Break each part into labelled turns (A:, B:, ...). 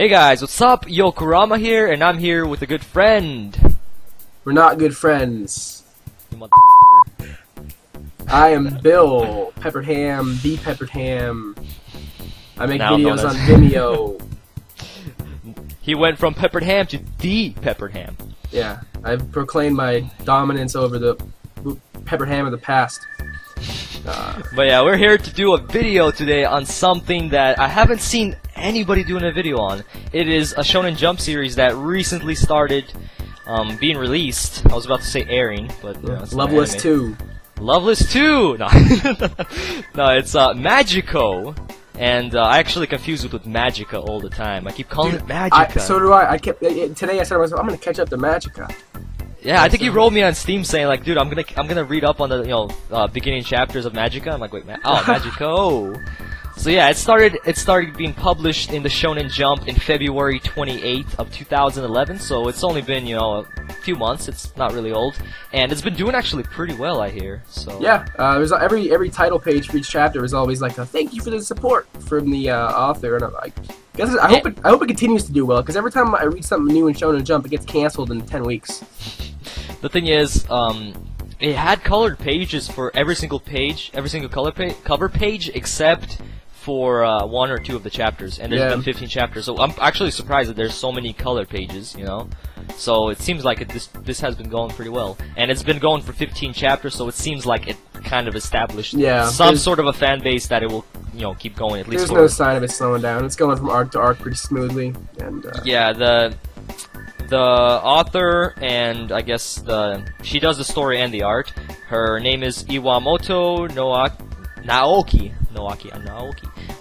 A: Hey guys, what's up? Yokurama here, and I'm here with a good friend.
B: We're not good friends.
A: You motherfucker.
B: I am Bill, Peppered Ham, the Peppered Ham. I make
A: Now
B: videos
A: known
B: on
A: as-
B: Vimeo.
A: He went from Peppered Ham to the Peppered Ham.
B: Yeah, I've proclaimed my dominance over the Peppered Ham of the past.
A: But yeah, we're here to do a video today on something that I haven't seen anybody doing a video on. It is a Shonen Jump series that recently started being released. I was about to say airing, but you know, it's not
B: Loveless
A: anime.
B: 2.
A: Loveless 2! No, no, it's Magico. And I actually confuse it with Magica all the time. I keep calling it Magica.
B: So do I. Today I said to myself, I'm gonna catch up to Magica.
A: Yeah, I think you wrote me on Steam saying like, dude, I'm gonna read up on the beginning chapters of Magica. I'm like, wait, Magico. So yeah, it started being published in the Shonen Jump in February 28th of 2011. So it's only been a few months. It's not really old, and it's been doing actually pretty well, I hear. So
B: Yeah, there's every title page for each chapter is always like a thank you for the support from the author, and I'm like, I hope it continues to do well, because every time I read something new in Shonen Jump, it gets canceled in 10 weeks.
A: The thing is, it had colored pages for every single page, every single cover page, except for 1 or 2 of the chapters, and there's been 15 chapters. So I'm actually surprised that there's so many colored pages, So it seems like this has been going pretty well, and it's been going for 15 chapters. So it seems like it kind of established some sort of a fan base that it will, keep going at least.
B: There's no sign of it slowing down. It's going from arc to arc pretty smoothly, and
A: yeah, the author, and I guess she does the story and the art. Her name is Iwamoto Naoki,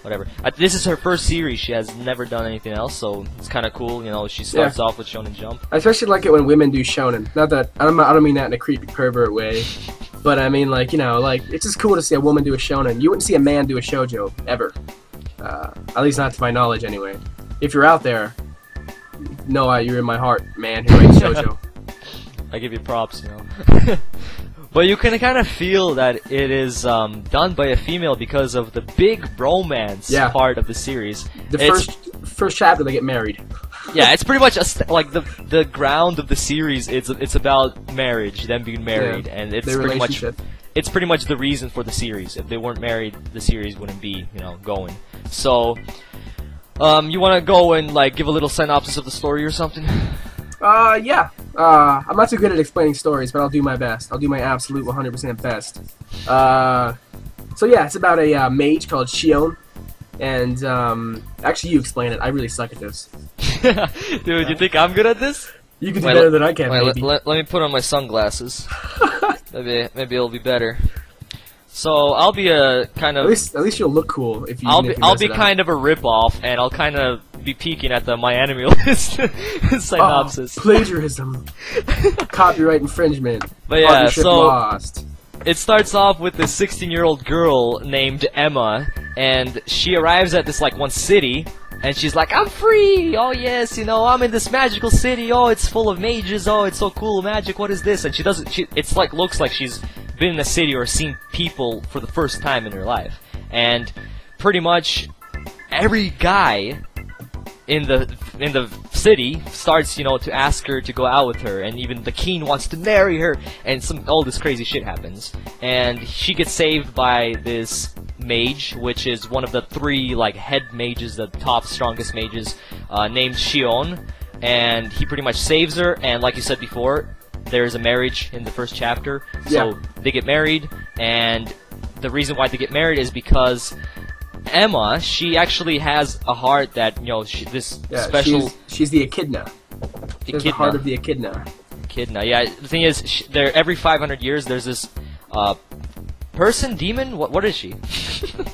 A: whatever. This is her first series. She has never done anything else, so it's kind of cool. She starts off with Shonen Jump.
B: I especially like it when women do shonen. Not that I don't mean that in a creepy pervert way, but I mean like it's just cool to see a woman do a shonen. You wouldn't see a man do a shoujo ever, at least not to my knowledge anyway. If you're out there, you're in my heart, man who writes shoujo.
A: I give you props, But you can kind of feel that it is done by a female because of the big romance part of the series.
B: The first chapter, they get married.
A: Yeah, it's pretty much like the ground of the series. It's about marriage, them being married, and it's pretty much the reason for the series. If they weren't married, the series wouldn't be going. So, you want to go and give a little synopsis of the story or something?
B: Yeah. I'm not too good at explaining stories, but I'll do my best. I'll do my absolute 100% best. So yeah, it's about a mage called Shounen, and actually you explain it. I really suck at this.
A: Dude, you think I'm good at this?
B: You can do better than I can, maybe.
A: Let me put on my sunglasses. maybe it'll be better. So I'll be a kind of.
B: At least you'll look cool if you.
A: I'll be kind of a rip-off, and I'll kind of be peeking at the My Anime List synopsis.
B: Oh, plagiarism, copyright infringement.
A: But yeah,
B: partnership
A: so
B: lost.
A: It starts off with this 16-year-old girl named Emma, and she arrives at this one city, and she's like, "I'm free! Oh yes, I'm in this magical city. Oh, it's full of mages. Oh, it's so cool, magic. What is this?" And she doesn't. It's looks like she's been in a city or seen people for the first time in her life, and pretty much every guy in the city starts to ask her to go out with her, and even the king wants to marry her, and all this crazy shit happens, and she gets saved by this mage, which is one of the 3 head mages, the top strongest mages, named Shounen, and he pretty much saves her. And like you said before, there's a marriage in the first chapter, so they get married, and the reason why they get married is because Emma, she actually has a heart that, special.
B: She's the echidna. She's the heart of the echidna.
A: Echidna, yeah. The thing is, every 500 years there's this demon. What is she?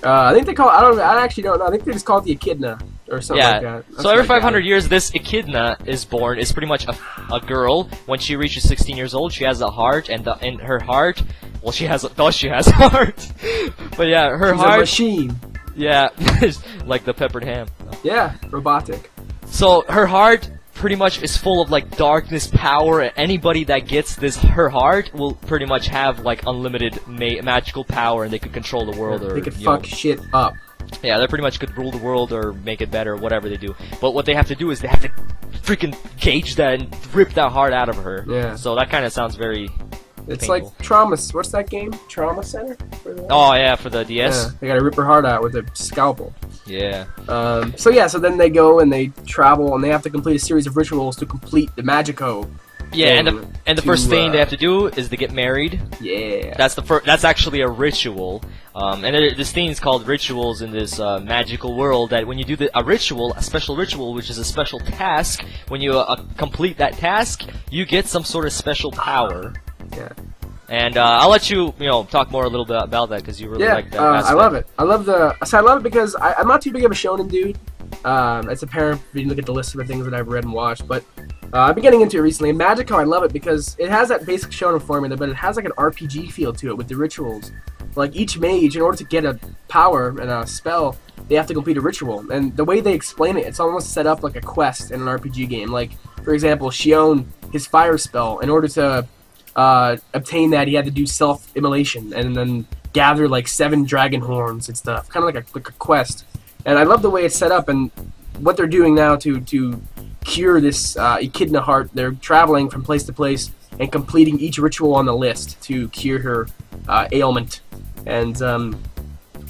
B: I think they call. I actually don't know. I think they just call it the echidna or something like that.
A: So every 500 years, this echidna is born. Is pretty much a girl. When she reaches 16 years old, she has a heart, and in her heart, well, she has a heart. But yeah,
B: She's a machine.
A: Yeah, like the Peppered Ham.
B: Yeah, robotic.
A: So her heart pretty much is full of darkness power, and anybody that gets her heart will pretty much have unlimited magical power, and they could control the world. Or
B: they could fuck shit up.
A: Yeah, they pretty much could rule the world or make it better, whatever they do. But what they have to do is they have to freaking gauge that and rip that heart out of her.
B: Yeah.
A: So that kind of sounds very
B: It's
A: painful.
B: like Trauma. What's that game? Trauma Center?
A: Oh yeah, for the DS.
B: Yeah, they gotta rip her heart out with a scalpel.
A: Yeah.
B: So then they go and they travel and they have to complete a series of rituals to complete the Magico.
A: Yeah,
B: thing
A: and the first thing they have to do is to get married.
B: Yeah.
A: That's the first. That's actually a ritual. This thing is called rituals in this magical world. That when you do a ritual, a special ritual, which is a special task, when you complete that task, you get some sort of special power.
B: Yeah.
A: And I'll let you, talk more a little bit about that because you really like that.
B: I love it. I love it because I'm not too big of a shonen dude. It's apparent if you look at the list of the things that I've read and watched, but I've been getting into it recently. And Magico, I love it because it has that basic shonen formula, but it has like an RPG feel to it with the rituals. Like each mage, in order to get a power and a spell, they have to complete a ritual. And the way they explain it, it's almost set up like a quest in an RPG game. Like, for example, Shounen, his fire spell, in order to obtain that, he had to do self-immolation and then gather like 7 dragon horns and stuff. Kind of like a quest. And I love the way it's set up and what they're doing now to cure this echidna heart. They're traveling from place to place and completing each ritual on the list to cure her ailment. And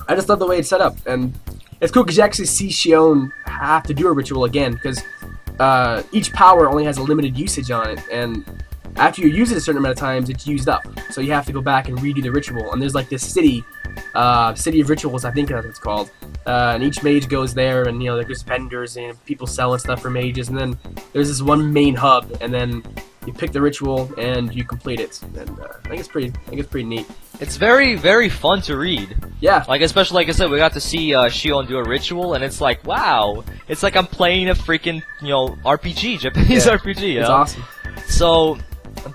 B: I just love the way it's set up. And it's cool because you actually see Shion have to do a ritual again because each power only has a limited usage on it. And after you use it a certain amount of times, it's used up. So you have to go back and redo the ritual. And there's like this city of rituals, I think that's what it's called. And each mage goes there, and there's vendors and people selling stuff for mages. And then there's this one main hub, and then you pick the ritual and you complete it. And I think it's pretty neat.
A: It's very, very fun to read.
B: Yeah.
A: Like, especially, like I said, we got to see Shion do a ritual, and it's like, wow. It's like I'm playing a freaking, RPG, Japanese RPG,
B: It's awesome.
A: So,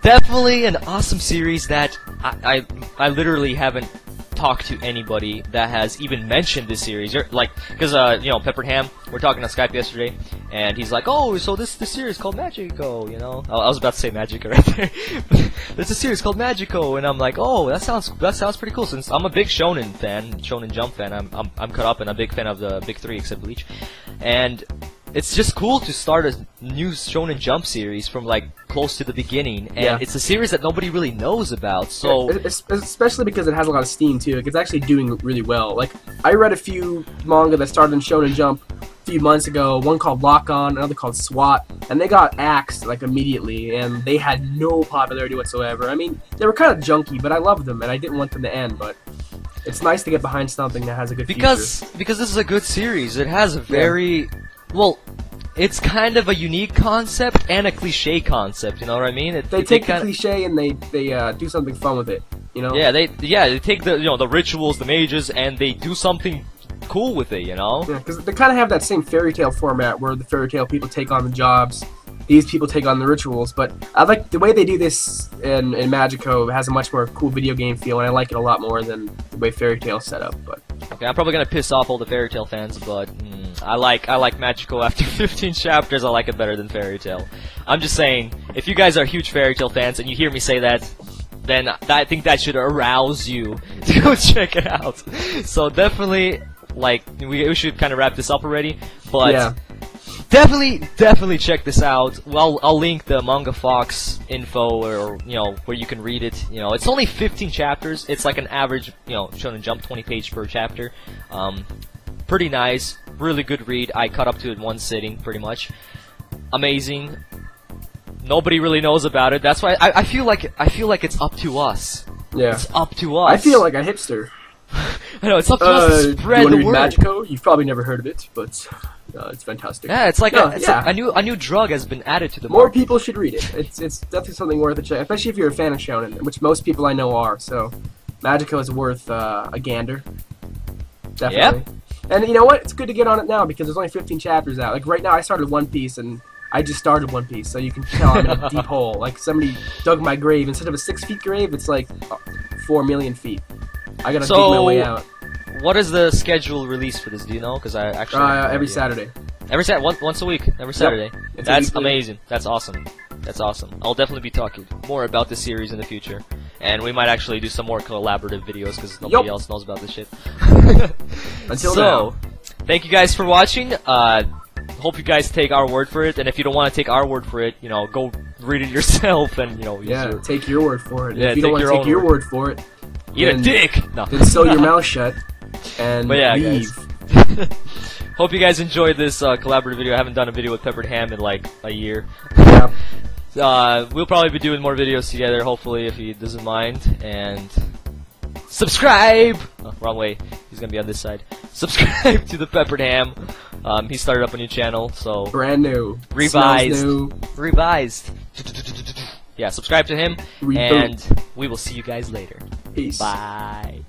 A: definitely an awesome series that I literally haven't talked to anybody that has even mentioned this series. Because, Peppered Ham, we're talking on Skype yesterday, and he's like, oh, so this series called Magico, I was about to say Magica right there. There's a series called Magico, and I'm like, oh, that sounds pretty cool. Since I'm a big Shonen fan, Shonen Jump fan, I'm caught up and a big fan of the big three except Bleach, and it's just cool to start a new Shonen Jump series from like close to the beginning, and it's a series that nobody really knows about. So
B: especially because it has a lot of steam too. It's actually doing really well. Like I read a few manga that started in Shonen Jump a few months ago. One called Lock On, another called SWAT, and they got axed like immediately, and they had no popularity whatsoever. I mean, they were kind of junky, but I loved them, and I didn't want them to end. But it's nice to get behind something that has a good future.
A: Because this is a good series. It has a very well, it's kind of a unique concept and a cliche concept. You know what I mean?
B: They take the cliche and they do something fun with it.
A: Yeah, they take the the rituals, the mages, and they do something cool with it.
B: Yeah, because they kind of have that same fairy tale format where the fairy tale people take on the jobs. These people take on the rituals, but I like the way they do this in Magico. It has a much more cool video game feel, and I like it a lot more than the way Fairy Tail's set up. But
A: okay, I'm probably gonna piss off all the Fairy Tail fans, but I like Magico after 15 chapters. I like it better than Fairy Tail. I'm just saying, if you guys are huge Fairy Tail fans and you hear me say that, then I think that should arouse you to go check it out. So definitely, like, we should kind of wrap this up already, but. Yeah. Definitely check this out. Well, I'll link the Manga Fox info, or where you can read it. It's only 15 chapters. It's like an average, Shonen Jump 20 page per chapter. Pretty nice, really good read. I caught up to it in one sitting, pretty much. Amazing. Nobody really knows about it. That's why I feel like it's up to us.
B: Yeah,
A: it's up to us.
B: I feel like a hipster.
A: I know, it's up to us to spread the word.
B: Magico? You've probably never heard of it, but it's fantastic.
A: Yeah, it's like a new drug has been added to the market.
B: More people should read it. It's definitely something worth a check, especially if you're a fan of Shounen, which most people I know are. So, Magico is worth a gander. Definitely. Yep. And you know what? It's good to get on it now because there's only 15 chapters out. Like right now, I started One Piece and I just started One Piece, so you can tell I'm in a deep hole. Like somebody dug my grave. Instead of a 6 feet grave, it's like 4 million feet. I gotta dig my way out.
A: What is the schedule release for this? Do you know? Because I actually
B: every Saturday.
A: Once a week, every Saturday.
B: Yep.
A: That's amazing. That's awesome. That's awesome. I'll definitely be talking more about this series in the future. and we might actually do some more collaborative videos because nobody else knows about this shit.
B: Until
A: so,
B: now.
A: thank you guys for watching. Hope you guys take our word for it, and if you don't want to take our word for it, you know, go read it yourself and, you know, use
B: take your word for it.
A: Yeah,
B: if you don't want to take your word for it,
A: eat a dick! No.
B: Then sew your mouth shut and leave.
A: Guys. Hope you guys enjoyed this collaborative video. I haven't done a video with Peppered Ham in like a year.
B: Yeah.
A: We'll probably be doing more videos together, hopefully, if he doesn't mind. And subscribe! Oh, wrong way. He's gonna be on this side. Subscribe to the Peppered Ham. He started up a new channel, so
B: brand new,
A: revised,
B: new.
A: revised. Yeah, subscribe to him,
B: Reboot.
A: and we will see you guys later.
B: Peace.
A: Bye.